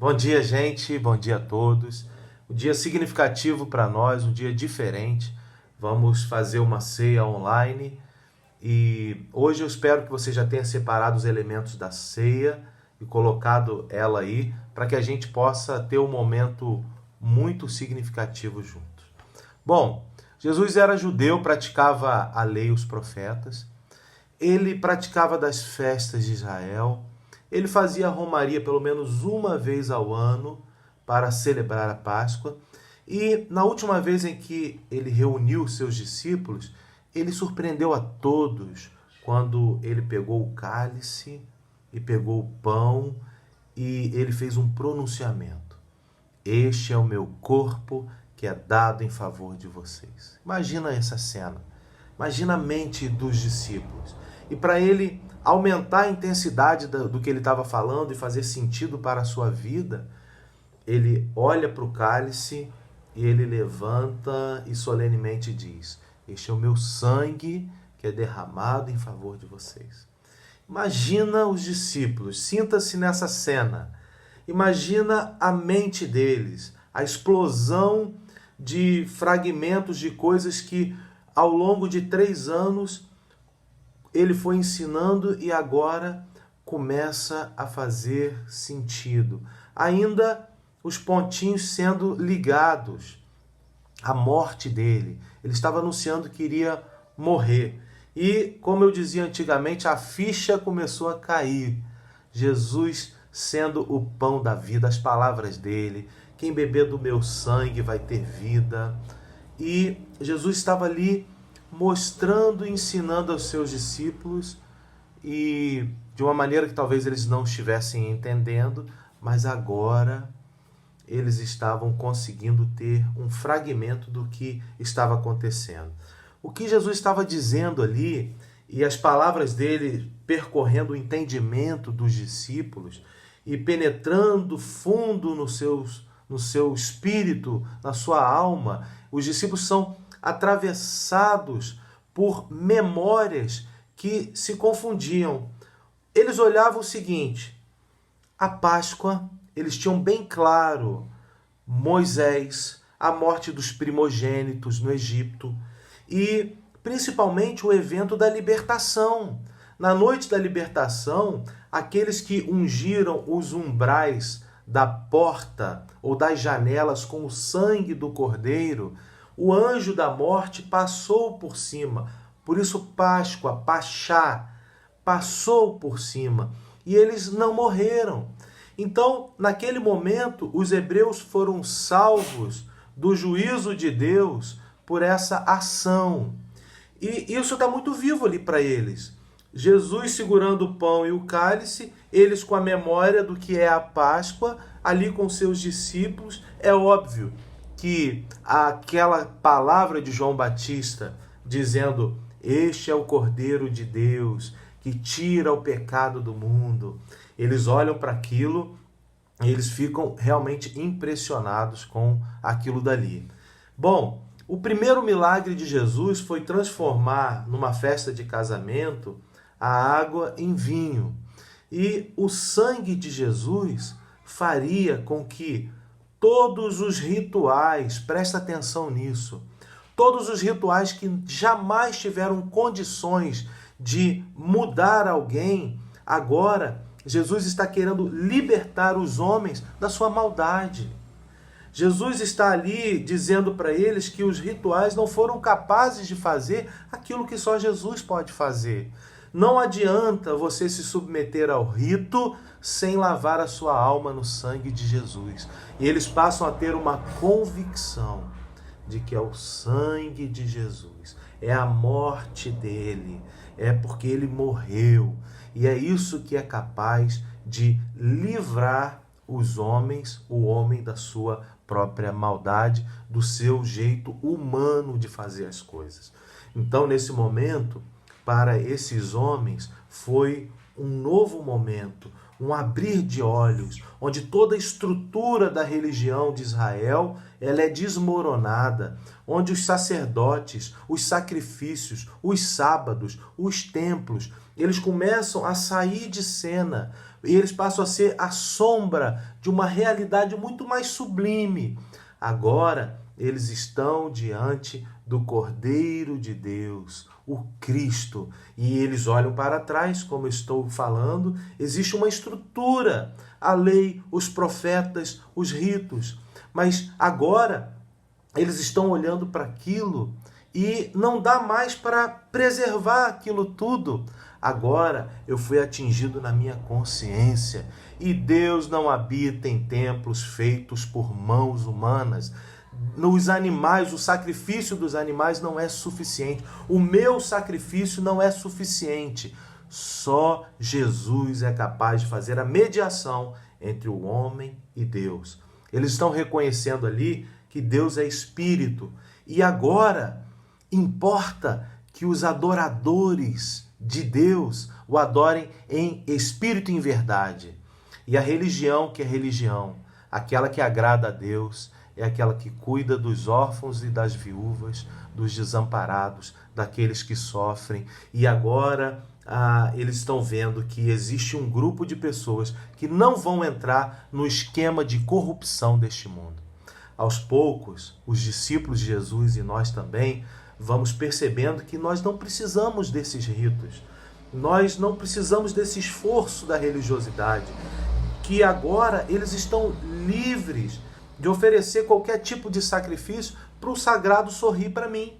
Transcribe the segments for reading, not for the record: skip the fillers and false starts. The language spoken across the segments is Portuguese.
Bom dia, gente. Bom dia a todos. Um dia significativo para nós, um dia diferente. Vamos fazer uma ceia online e hoje eu espero que você já tenha separado os elementos da ceia e colocado ela aí para que a gente possa ter um momento muito significativo juntos. Bom, Jesus era judeu, praticava a lei e os profetas. Ele praticava das festas de Israel. Ele fazia a romaria pelo menos uma vez ao ano para celebrar a Páscoa. E na última vez em que ele reuniu seus discípulos, ele surpreendeu a todos quando ele pegou o cálice e pegou o pão e ele fez um pronunciamento. Este é o meu corpo que é dado em favor de vocês. Imagina essa cena. Imagina a mente dos discípulos. E para ele aumentar a intensidade do que ele estava falando e fazer sentido para a sua vida, ele olha para o cálice e ele levanta e solenemente diz: este é o meu sangue que é derramado em favor de vocês. Imagina os discípulos, sinta-se nessa cena. Imagina a mente deles, a explosão de fragmentos de coisas que ao longo de 3 anos ele foi ensinando e agora começa a fazer sentido. Ainda os pontinhos sendo ligados à morte dele. Ele estava anunciando que iria morrer. E, como eu dizia antigamente, a ficha começou a cair. Jesus sendo o pão da vida, as palavras dele: quem beber do meu sangue vai ter vida. E Jesus estava ali mostrando e ensinando aos seus discípulos, e de uma maneira que talvez eles não estivessem entendendo, mas agora eles estavam conseguindo ter um fragmento do que estava acontecendo. O que Jesus estava dizendo ali, e as palavras dele percorrendo o entendimento dos discípulos e penetrando fundo no seu espírito, na sua alma, os discípulos são atravessados por memórias que se confundiam. Eles olhavam o seguinte: a Páscoa, eles tinham bem claro Moisés, a morte dos primogênitos no Egito e principalmente o evento da libertação. Na noite da libertação, aqueles que ungiram os umbrais da porta ou das janelas com o sangue do Cordeiro, o anjo da morte passou por cima. Por isso Páscoa, Pachá, passou por cima. E eles não morreram. Então, naquele momento, os hebreus foram salvos do juízo de Deus por essa ação. E isso está muito vivo ali para eles. Jesus segurando o pão e o cálice, eles com a memória do que é a Páscoa, ali com seus discípulos. É óbvio que aquela palavra de João Batista dizendo: este é o Cordeiro de Deus que tira o pecado do mundo. Eles olham para aquilo e eles ficam realmente impressionados com aquilo dali. Bom, o primeiro milagre de Jesus foi transformar numa festa de casamento a água em vinho. E o sangue de Jesus faria com que todos os rituais, presta atenção nisso, todos os rituais que jamais tiveram condições de mudar alguém, agora Jesus está querendo libertar os homens da sua maldade. Jesus está ali dizendo para eles que os rituais não foram capazes de fazer aquilo que só Jesus pode fazer. Não adianta você se submeter ao rito sem lavar a sua alma no sangue de Jesus. E eles passam a ter uma convicção de que é o sangue de Jesus, é a morte dele, é porque ele morreu. E é isso que é capaz de livrar os homens, o homem da sua própria maldade, do seu jeito humano de fazer as coisas. Então, nesse momento, para esses homens, foi um novo momento, um abrir de olhos, onde toda a estrutura da religião de Israel ela é desmoronada, onde os sacerdotes, os sacrifícios, os sábados, os templos, eles começam a sair de cena e eles passam a ser a sombra de uma realidade muito mais sublime. Agora, eles estão diante do Cordeiro de Deus, o Cristo. E eles olham para trás, como eu estou falando, existe uma estrutura, a lei, os profetas, os ritos. Mas agora, eles estão olhando para aquilo e não dá mais para preservar aquilo tudo. Agora eu fui atingido na minha consciência e Deus não habita em templos feitos por mãos humanas. Nos animais, o sacrifício dos animais não é suficiente. O meu sacrifício não é suficiente. Só Jesus é capaz de fazer a mediação entre o homem e Deus. Eles estão reconhecendo ali que Deus é espírito. E agora importa que os adoradores de Deus o adorem em espírito e em verdade. E a religião que é religião, aquela que agrada a Deus, é aquela que cuida dos órfãos e das viúvas, dos desamparados, daqueles que sofrem. E agora eles estão vendo que existe um grupo de pessoas que não vão entrar no esquema de corrupção deste mundo. Aos poucos, os discípulos de Jesus e nós também vamos percebendo que nós não precisamos desses ritos. Nós não precisamos desse esforço da religiosidade, que agora eles estão livres de oferecer qualquer tipo de sacrifício para o sagrado sorrir para mim.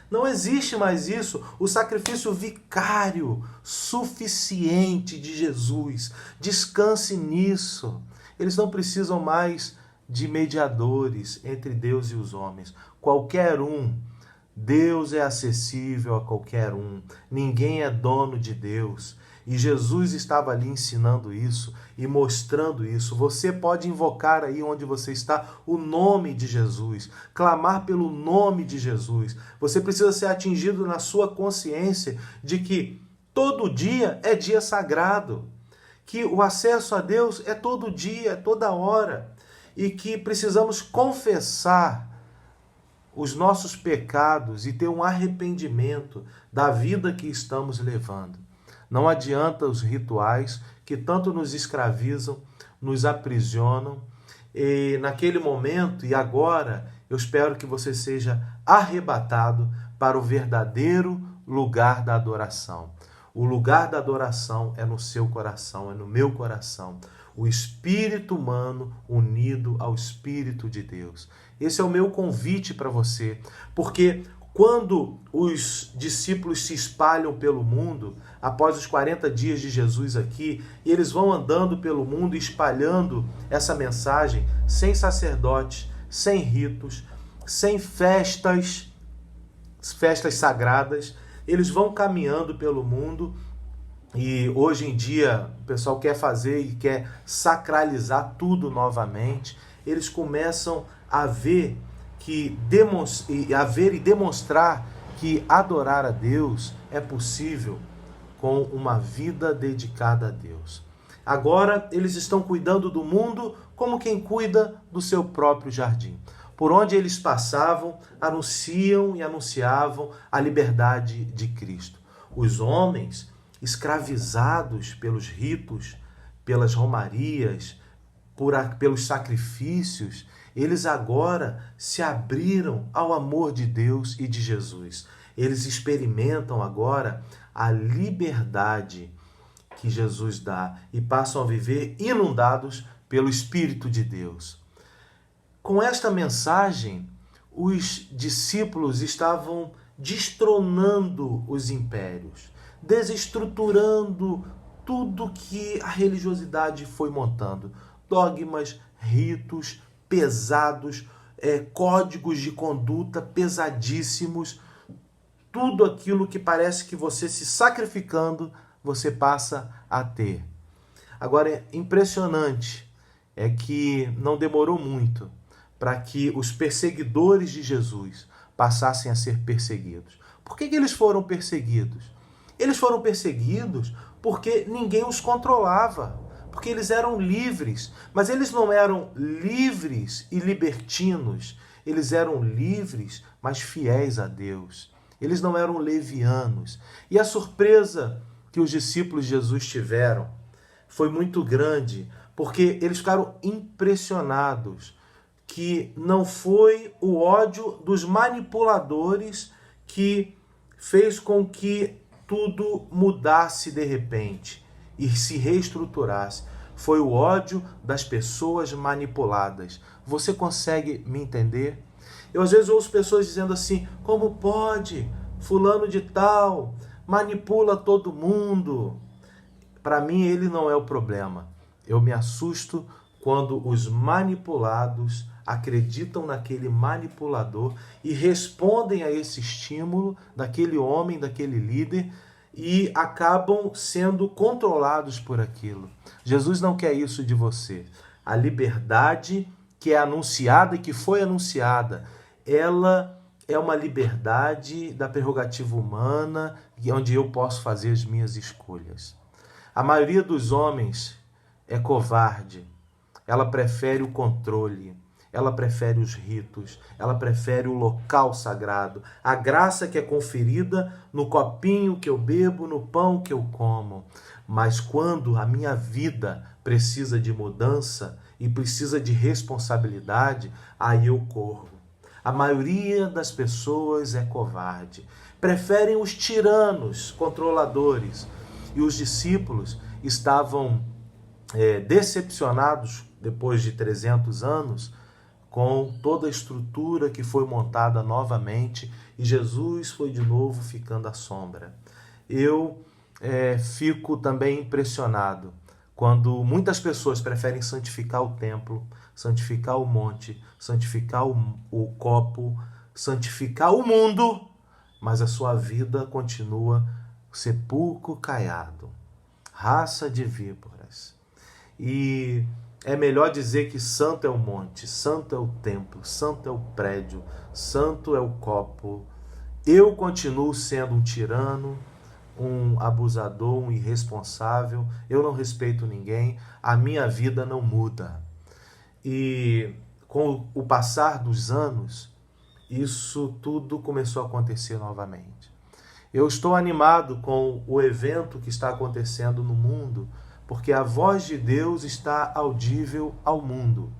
Não existe mais isso, o sacrifício vicário, suficiente de Jesus. Descanse nisso. Eles não precisam mais de mediadores entre Deus e os homens. Qualquer um. Deus é acessível a qualquer um. Ninguém é dono de Deus. E Jesus estava ali ensinando isso e mostrando isso. Você pode invocar aí onde você está o nome de Jesus, clamar pelo nome de Jesus. Você precisa ser atingido na sua consciência de que todo dia é dia sagrado, que o acesso a Deus é todo dia, é toda hora, e que precisamos confessar os nossos pecados e ter um arrependimento da vida que estamos levando. Não adianta os rituais que tanto nos escravizam, nos aprisionam. E naquele momento e agora, eu espero que você seja arrebatado para o verdadeiro lugar da adoração. O lugar da adoração é no seu coração, é no meu coração. O espírito humano unido ao Espírito de Deus. Esse é o meu convite para você, porque quando os discípulos se espalham pelo mundo, após os 40 dias de Jesus aqui, e eles vão andando pelo mundo espalhando essa mensagem, sem sacerdotes, sem ritos, sem festas sagradas, eles vão caminhando pelo mundo. E hoje em dia o pessoal quer fazer e quer sacralizar tudo novamente. Eles começam a ver e demonstrar que adorar a Deus é possível com uma vida dedicada a Deus. Agora eles estão cuidando do mundo como quem cuida do seu próprio jardim. Por onde eles passavam, anunciam e anunciavam a liberdade de Cristo. Os homens, escravizados pelos ritos, pelas romarias, pelos sacrifícios, eles agora se abriram ao amor de Deus e de Jesus. Eles experimentam agora a liberdade que Jesus dá e passam a viver inundados pelo Espírito de Deus. Com esta mensagem, os discípulos estavam destronando os impérios, desestruturando tudo que a religiosidade foi montando. Dogmas, ritos pesados, códigos de conduta pesadíssimos, tudo aquilo que parece que você se sacrificando, você passa a ter. Agora, impressionante é que não demorou muito para que os perseguidores de Jesus passassem a ser perseguidos. Por que eles foram perseguidos? Eles foram perseguidos porque ninguém os controlava. porque eles eram livres, mas eles não eram livres e libertinos, eles eram livres, mas fiéis a Deus. Eles não eram levianos. E a surpresa que os discípulos de Jesus tiveram foi muito grande, porque eles ficaram impressionados que não foi o ódio dos manipuladores que fez com que tudo mudasse de repente e se reestruturasse. Foi o ódio das pessoas manipuladas. Você consegue me entender? Eu às vezes ouço pessoas dizendo assim: como pode? Fulano de tal manipula todo mundo. Para mim ele não é o problema. Eu me assusto quando os manipulados acreditam naquele manipulador e respondem a esse estímulo daquele homem, daquele líder, e acabam sendo controlados por aquilo. Jesus não quer isso de você. A liberdade que é anunciada e que foi anunciada, ela é uma liberdade da prerrogativa humana, onde eu posso fazer as minhas escolhas. A maioria dos homens é covarde. Ela prefere o controle, ela prefere os ritos, ela prefere o local sagrado, a graça que é conferida no copinho que eu bebo, no pão que eu como. Mas quando a minha vida precisa de mudança e precisa de responsabilidade, aí eu corro. A maioria das pessoas é covarde. Preferem os tiranos, controladores. E os discípulos estavam decepcionados, depois de 300 anos, com toda a estrutura que foi montada novamente e Jesus foi de novo ficando à sombra. Eu fico também impressionado quando muitas pessoas preferem santificar o templo, santificar o monte, santificar o copo, santificar o mundo, mas a sua vida continua sepulcro caiado, raça de víboras. E é melhor dizer que santo é o monte, santo é o templo, santo é o prédio, santo é o copo. Eu continuo sendo um tirano, um abusador, um irresponsável. Eu não respeito ninguém, a minha vida não muda. E com o passar dos anos, isso tudo começou a acontecer novamente. Eu estou animado com o evento que está acontecendo no mundo, porque a voz de Deus está audível ao mundo.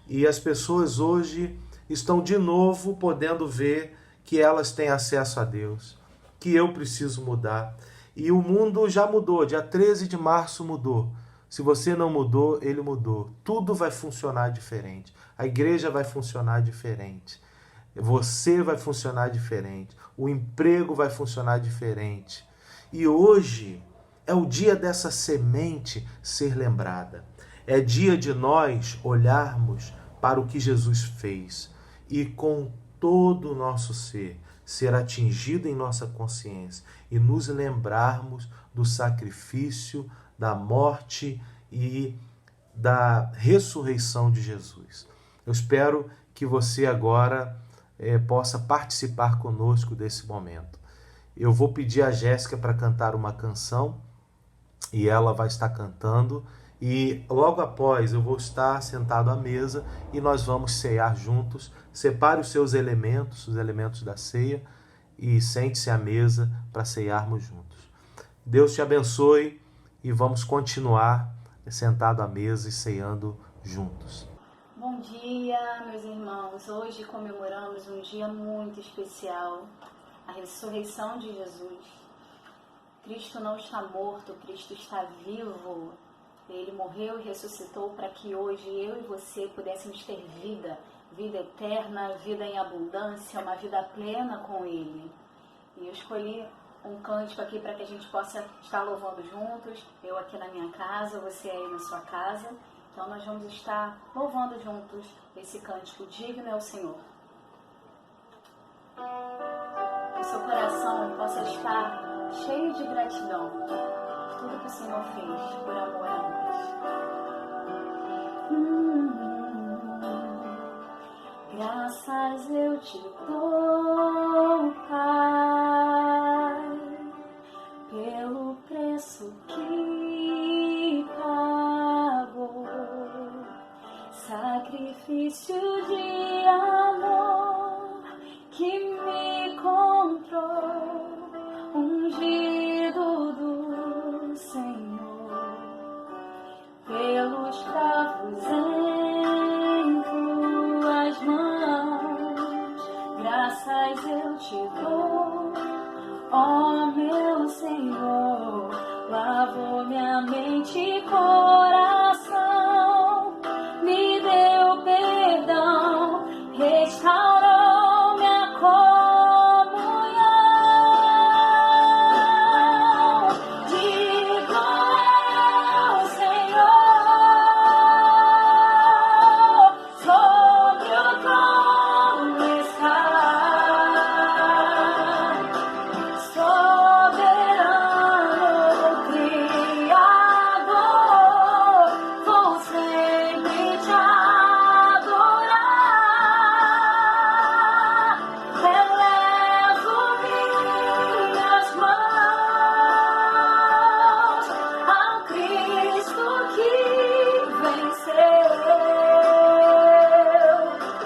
E as pessoas hoje estão de novo podendo ver que elas têm acesso a Deus, que eu preciso mudar. E o mundo já mudou, dia 13 de março mudou. Se você não mudou, ele mudou. Tudo vai funcionar diferente. A igreja vai funcionar diferente. Você vai funcionar diferente. O emprego vai funcionar diferente. E hoje é o dia dessa semente ser lembrada. É dia de nós olharmos para o que Jesus fez e com todo o nosso ser atingido em nossa consciência e nos lembrarmos do sacrifício, da morte e da ressurreição de Jesus. Eu espero que você agora possa participar conosco desse momento. Eu vou pedir a Jéssica para cantar uma canção e ela vai estar cantando e logo após eu vou estar sentado à mesa e nós vamos cear juntos. Separe os seus elementos, os elementos da ceia e sente-se à mesa para cearmos juntos. Deus te abençoe e vamos continuar sentado à mesa e ceando juntos. Bom dia, meus irmãos. Hoje comemoramos um dia muito especial, a ressurreição de Jesus. Cristo não está morto, Cristo está vivo. Ele morreu e ressuscitou para que hoje eu e você pudéssemos ter vida, vida eterna, vida em abundância, uma vida plena com Ele. E eu escolhi um cântico aqui para que a gente possa estar louvando juntos, eu aqui na minha casa, você aí na sua casa. Então nós vamos estar louvando juntos esse cântico, digno é o Senhor. Que o seu coração possa estar cheio de gratidão por tudo que o Senhor fez por amor a nós. Graças eu te dou, Pai, pelo preço que pagou. sacrifício de amor que me comprou, ungido do Senhor, pelos cravos em tuas mãos, graças eu te dou, ó meu Senhor, lavou minha mente e coração, me deu perdão, restaurou minha comunhão. Digo ao Senhor, sobre o trono está, soberano Criador, vou sempre te adorar. Elevo minhas mãos ao Cristo que venceu,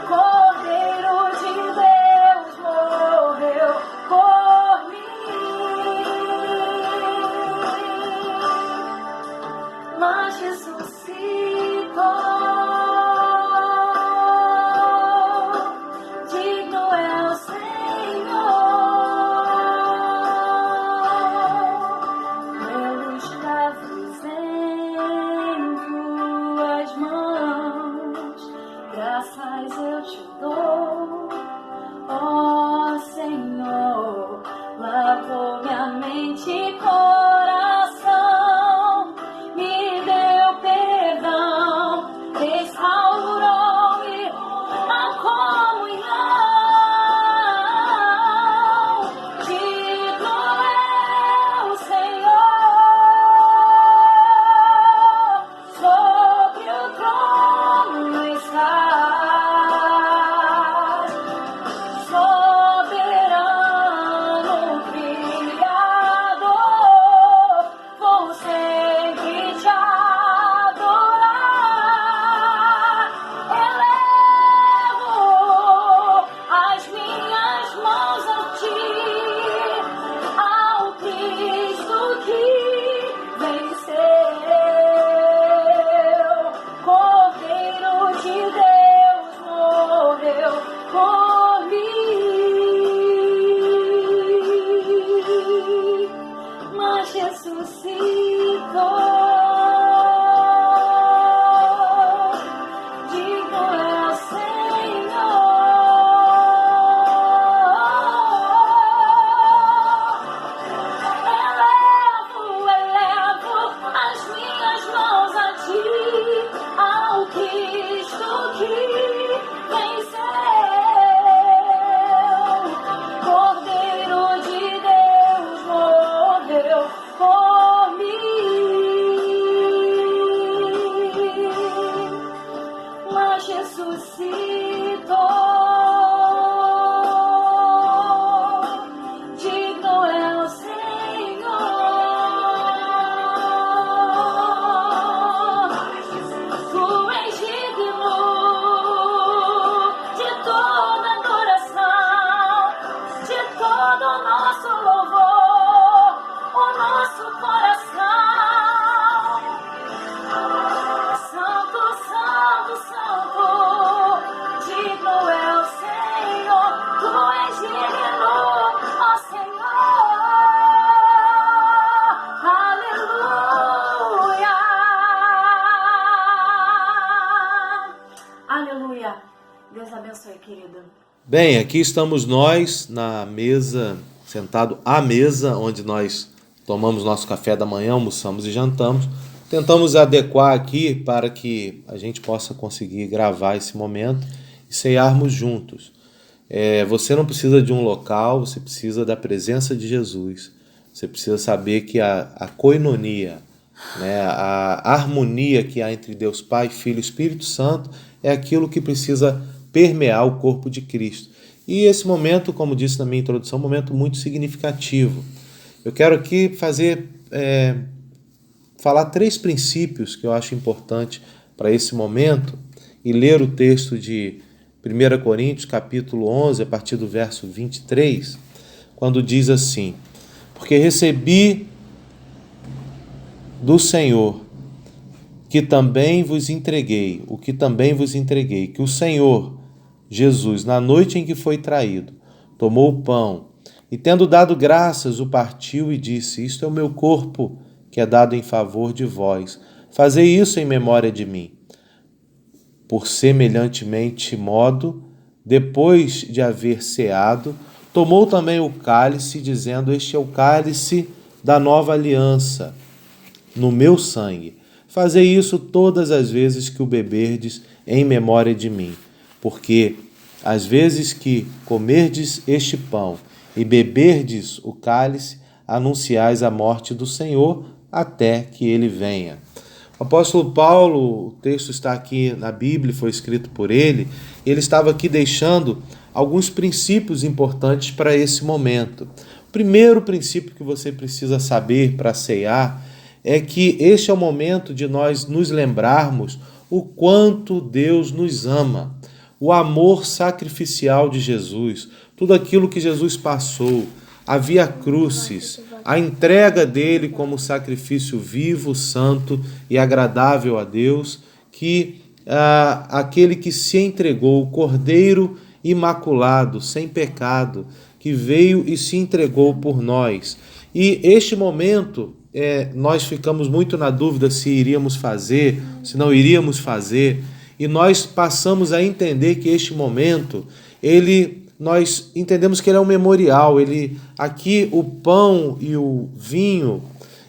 Cordeiro de Deus morreu por mim, mas ressuscitou. Digno é o Senhor, pelos cravos em tuas mãos, graças eu te dou, ó Senhor, lavou minha mente e coração, me deu perdão, restaurou-me a comunhão. Digno é o Senhor, sobre o trono estás, soberano Criador, vou sempre te adorar. Elevo as minhas mãos a ti, ao Cristo que venceu, Cordeiro de Deus morreu por mim, mas ressuscitou. Digno é o Senhor. Elevo as minhas mãos a ti, ao Cristo que venceu, Cordeiro de Deus morreu por mim, mas ressuscitou. Digno é o Senhor, tu és digno de toda adoração, de todo o nosso louvor, o nosso coração. Santo, santo, santo, digno é o Senhor, tu és digno, ó Senhor. Aleluia, aleluia. Deus abençoe, querido. Bem, aqui estamos nós na mesa, sentado à mesa, onde nós tomamos nosso café da manhã, almoçamos e jantamos. Tentamos adequar aqui para que a gente possa conseguir gravar esse momento e cearmos juntos. Você não precisa de um local, você precisa da presença de Jesus. Você precisa saber que a koinonia, né, a harmonia que há entre Deus Pai, Filho e Espírito Santo é aquilo que precisa permear o corpo de Cristo. E esse momento, como disse na minha introdução, é um momento muito significativo. Eu quero aqui falar 3 princípios que eu acho importante para esse momento e ler o texto de 1 Coríntios, capítulo 11, a partir do verso 23, quando diz assim: porque recebi do Senhor que também vos entreguei, que o Senhor Jesus, na noite em que foi traído, tomou o pão e, tendo dado graças, o partiu e disse: isto é o meu corpo, que é dado em favor de vós. Fazei isso em memória de mim. Por semelhantemente modo, depois de haver ceado, tomou também o cálice, dizendo: este é o cálice da nova aliança, no meu sangue. Fazei isso todas as vezes que o beberdes em memória de mim. Porque às vezes que comerdes este pão e beberdes o cálice, anunciais a morte do Senhor até que ele venha. O apóstolo Paulo, o texto está aqui na Bíblia, foi escrito por ele estava aqui deixando alguns princípios importantes para esse momento. O primeiro princípio que você precisa saber para ceiar é que este é o momento de nós nos lembrarmos o quanto Deus nos ama, o amor sacrificial de Jesus, tudo aquilo que Jesus passou, a via crucis, a entrega dele como sacrifício vivo, santo e agradável a Deus, que aquele que se entregou, o Cordeiro imaculado, sem pecado, que veio e se entregou por nós. E este momento, nós ficamos muito na dúvida se iríamos fazer, se não iríamos fazer, e nós passamos a entender que este momento, nós entendemos que ele é um memorial. Aqui o pão e o vinho,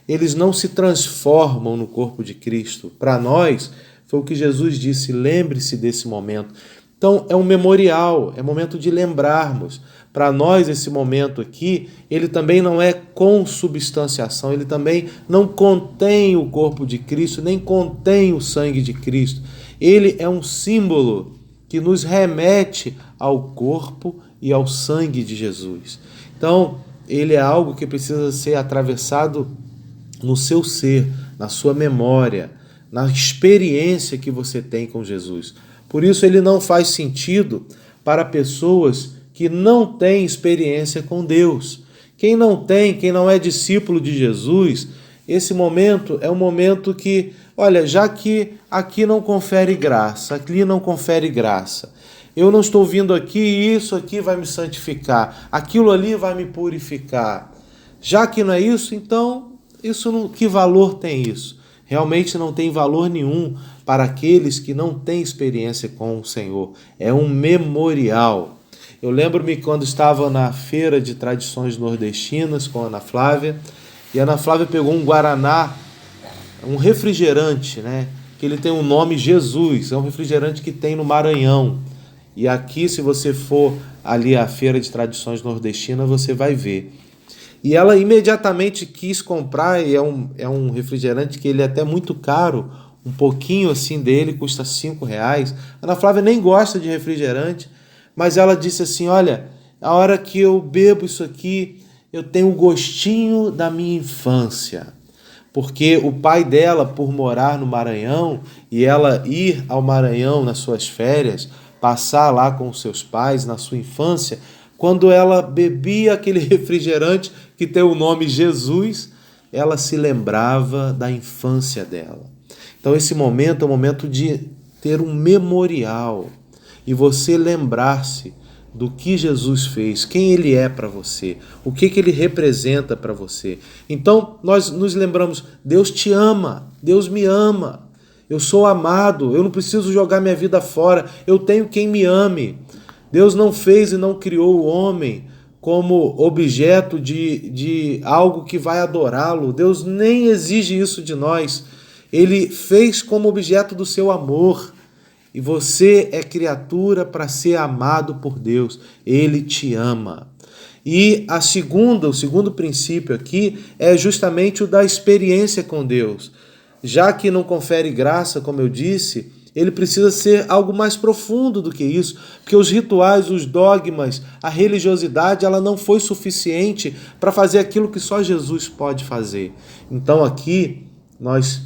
eles não se transformam no corpo de Cristo. Para nós, foi o que Jesus disse: lembre-se desse momento. Então é um memorial, é momento de lembrarmos. Para nós, esse momento aqui, ele também não é consubstanciação, ele também não contém o corpo de Cristo, nem contém o sangue de Cristo. Ele é um símbolo que nos remete ao corpo e ao sangue de Jesus. Então, ele é algo que precisa ser atravessado no seu ser, na sua memória, na experiência que você tem com Jesus. Por isso, ele não faz sentido para pessoas que não têm experiência com Deus. Quem não é discípulo de Jesus, esse momento é um momento que, olha, já que aqui não confere graça, aqui não confere graça, eu não estou vindo aqui e isso aqui vai me santificar, aquilo ali vai me purificar. Já que não é isso, então, que valor tem isso? Realmente não tem valor nenhum para aqueles que não têm experiência com o Senhor. É um memorial. Eu lembro-me quando estava na feira de tradições nordestinas com a Ana Flávia, e a Ana Flávia pegou um guaraná, um refrigerante, né? Que ele tem o nome Jesus, é um refrigerante que tem no Maranhão. E aqui, se você for ali à feira de tradições nordestinas, você vai ver. E ela imediatamente quis comprar, e é um refrigerante que ele é até muito caro, um pouquinho assim dele, custa R$5. A Ana Flávia nem gosta de refrigerante, mas ela disse assim: olha, a hora que eu bebo isso aqui, eu tenho o gostinho da minha infância. Porque o pai dela, por morar no Maranhão, e ela ir ao Maranhão nas suas férias, passar lá com os seus pais na sua infância, quando ela bebia aquele refrigerante que tem o nome Jesus, ela se lembrava da infância dela. Então esse momento é um momento de ter um memorial e você lembrar-se do que Jesus fez, quem ele é para você, o que ele representa para você. Então nós nos lembramos: Deus te ama, Deus me ama, eu sou amado, eu não preciso jogar minha vida fora, eu tenho quem me ame. Deus não fez e não criou o homem como objeto de algo que vai adorá-lo. Deus nem exige isso de nós. Ele fez como objeto do seu amor. E você é criatura para ser amado por Deus. Ele te ama. E o segundo princípio aqui é justamente o da experiência com Deus. Já que não confere graça, como eu disse, ele precisa ser algo mais profundo do que isso, porque os rituais, os dogmas, a religiosidade, ela não foi suficiente para fazer aquilo que só Jesus pode fazer. Então aqui nós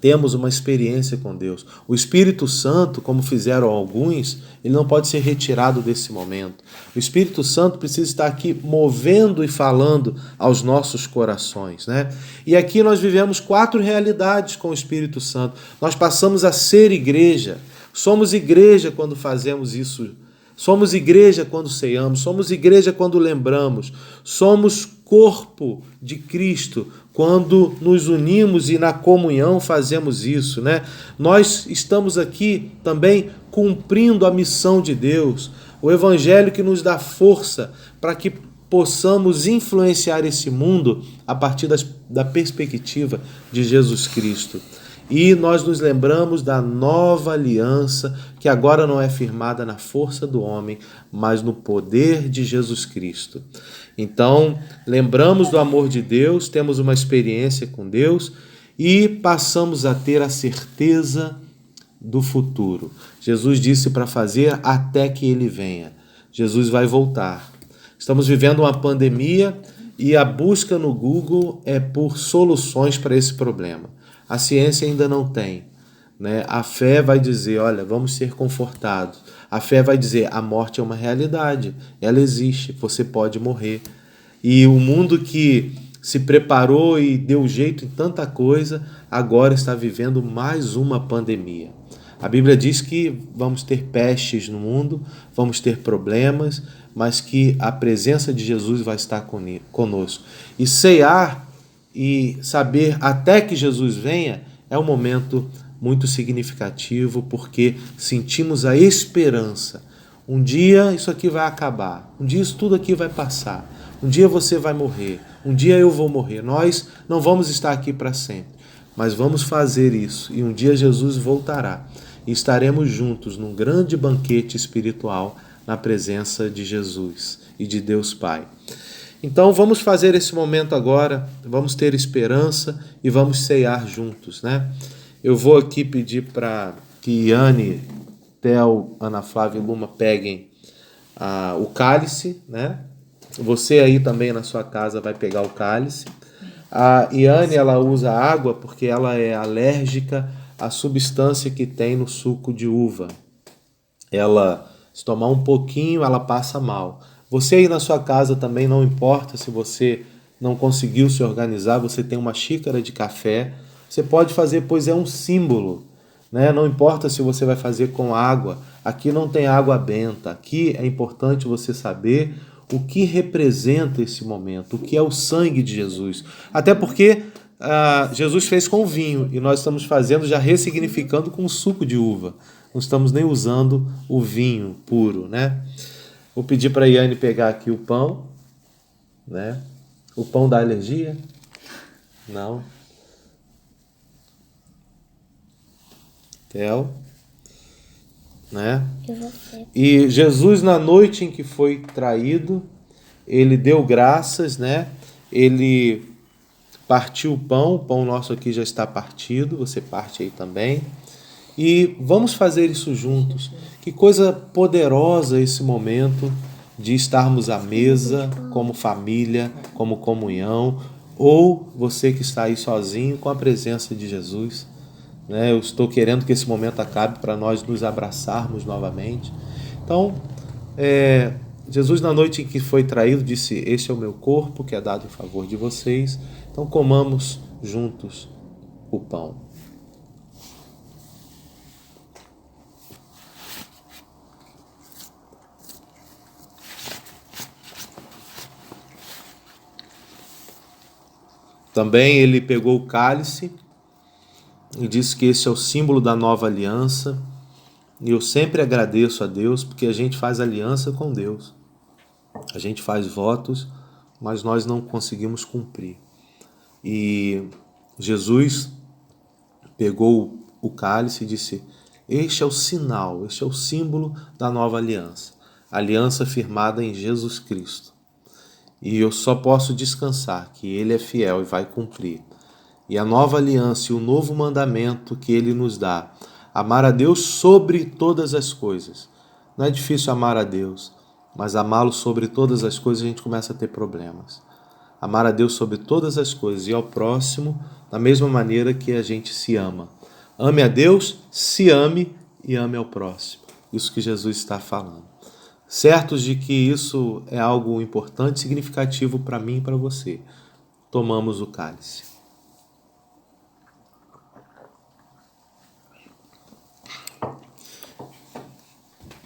temos uma experiência com Deus. O Espírito Santo, como fizeram alguns, ele não pode ser retirado desse momento. O Espírito Santo precisa estar aqui movendo e falando aos nossos corações, né? E aqui nós vivemos 4 realidades com o Espírito Santo. Nós passamos a ser igreja. Somos igreja quando fazemos isso. Somos igreja quando ceiamos. Somos igreja quando lembramos. Somos corpo de Cristo quando nos unimos e na comunhão fazemos isso, né? Nós estamos aqui também cumprindo a missão de Deus, o Evangelho que nos dá força para que possamos influenciar esse mundo a partir da perspectiva de Jesus Cristo. E nós nos lembramos da nova aliança, que agora não é firmada na força do homem, mas no poder de Jesus Cristo. Então, lembramos do amor de Deus, temos uma experiência com Deus e passamos a ter a certeza do futuro. Jesus disse para fazer até que ele venha. Jesus vai voltar. Estamos vivendo uma pandemia e a busca no Google é por soluções para esse problema. A ciência ainda não tem, né? A fé vai dizer, olha, vamos ser confortados. A fé vai dizer, a morte é uma realidade, ela existe, você pode morrer. E o mundo que se preparou e deu jeito em tanta coisa, agora está vivendo mais uma pandemia. A Bíblia diz que vamos ter pestes no mundo, vamos ter problemas, mas que a presença de Jesus vai estar conosco. E cear e saber até que Jesus venha é um momento muito significativo, porque sentimos a esperança. Um dia isso aqui vai acabar, um dia isso tudo aqui vai passar, um dia você vai morrer, um dia eu vou morrer. Nós não vamos estar aqui para sempre, mas vamos fazer isso, e um dia Jesus voltará e estaremos juntos num grande banquete espiritual na presença de Jesus e de Deus Pai. Então vamos fazer esse momento agora, vamos ter esperança e vamos ceiar juntos, né? Eu vou aqui pedir para que Iane, Theo, Ana Flávia e Luma peguem o cálice, né? Você aí também na sua casa vai pegar o cálice. A Iane, ela usa água porque ela é alérgica à substância que tem no suco de uva. Ela, se tomar um pouquinho, ela passa mal. Você aí na sua casa também, não importa se você não conseguiu se organizar, você tem uma xícara de café, você pode fazer, pois é um símbolo, né? Não importa se você vai fazer com água, aqui não tem água benta, aqui é importante você saber o que representa esse momento, o que é o sangue de Jesus. Até porque Jesus fez com vinho e nós estamos fazendo, já ressignificando com suco de uva. Não estamos nem usando o vinho puro, né? Vou pedir para a Iane pegar aqui o pão, né? O pão dá alergia? Não. Theo, né? E Jesus, na noite em que foi traído, ele deu graças, né? Ele partiu o pão nosso aqui já está partido, você parte aí também. E vamos fazer isso juntos. Que coisa poderosa esse momento de estarmos à mesa, como família, como comunhão, ou você que está aí sozinho com a presença de Jesus, né? Eu estou querendo que esse momento acabe para nós nos abraçarmos novamente. Então, Jesus, na noite em que foi traído, disse, este é o meu corpo que é dado em favor de vocês. Então, comamos juntos o pão. Também ele pegou o cálice e disse que esse é o símbolo da nova aliança. E eu sempre agradeço a Deus porque a gente faz aliança com Deus. A gente faz votos, mas nós não conseguimos cumprir. E Jesus pegou o cálice e disse, este é o sinal, este é o símbolo da nova aliança. Aliança firmada em Jesus Cristo. E eu só posso descansar que Ele é fiel e vai cumprir. E a nova aliança e o novo mandamento que Ele nos dá, amar a Deus sobre todas as coisas. Não é difícil amar a Deus, mas amá-lo sobre todas as coisas a gente começa a ter problemas. amar a Deus sobre todas as coisas e ao próximo da mesma maneira que a gente se ama. Ame a Deus, se ame e ame ao próximo. Isso que Jesus está falando. Certos de que isso é algo importante, significativo para mim e para você. Tomamos o cálice.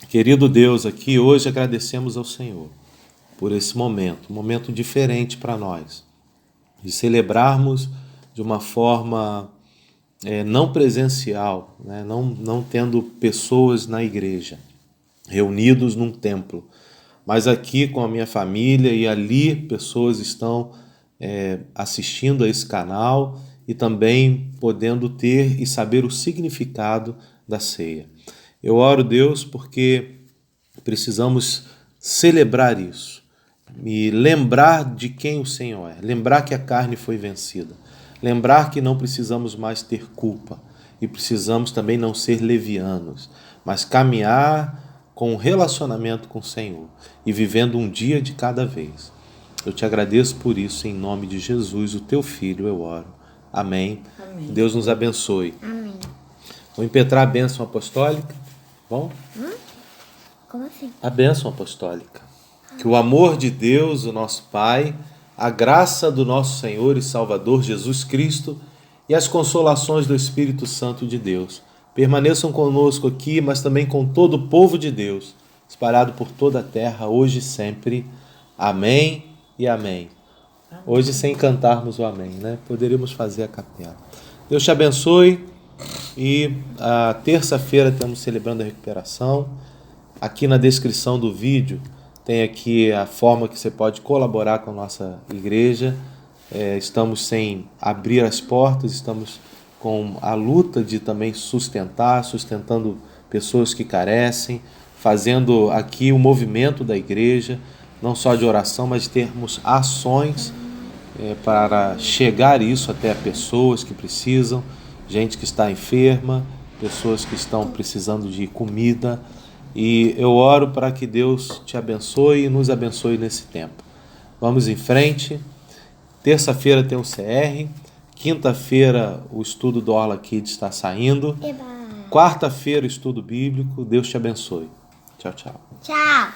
Querido Deus, aqui hoje agradecemos ao Senhor por esse momento, um momento diferente para nós, de celebrarmos de uma forma não presencial, né? não tendo pessoas na igreja, reunidos num templo, mas aqui com a minha família e ali pessoas estão assistindo a esse canal e também podendo ter e saber o significado da ceia. Eu oro, Deus, porque precisamos celebrar isso e lembrar de quem o Senhor é, lembrar que a carne foi vencida, lembrar que não precisamos mais ter culpa e precisamos também não ser levianos, mas caminhar com um relacionamento com o Senhor e vivendo um dia de cada vez. Eu te agradeço por isso, em nome de Jesus, o teu Filho, eu oro. Amém. Amém. Deus nos abençoe. Amém. Vou impetrar a bênção apostólica. Bom? Como assim? A bênção apostólica. Que o amor de Deus, o nosso Pai, a graça do nosso Senhor e Salvador Jesus Cristo e as consolações do Espírito Santo de Deus permaneçam conosco aqui, mas também com todo o povo de Deus, espalhado por toda a terra, hoje e sempre. Amém e amém. Hoje, sem cantarmos o amém, né? Poderíamos fazer a capela. Deus te abençoe. E a terça-feira estamos celebrando a recuperação. Aqui na descrição do vídeo tem aqui a forma que você pode colaborar com a nossa igreja. Estamos sem abrir as portas, estamos com a luta de também sustentando pessoas que carecem, fazendo aqui o movimento da igreja, não só de oração, mas termos ações para chegar isso até pessoas que precisam, gente que está enferma, pessoas que estão precisando de comida. E eu oro para que Deus te abençoe e nos abençoe nesse tempo. Vamos em frente. Terça-feira tem o CR. Quinta-feira o estudo do Orla Kids está saindo. Eba. Quarta-feira estudo bíblico. Deus te abençoe. Tchau, tchau. Tchau.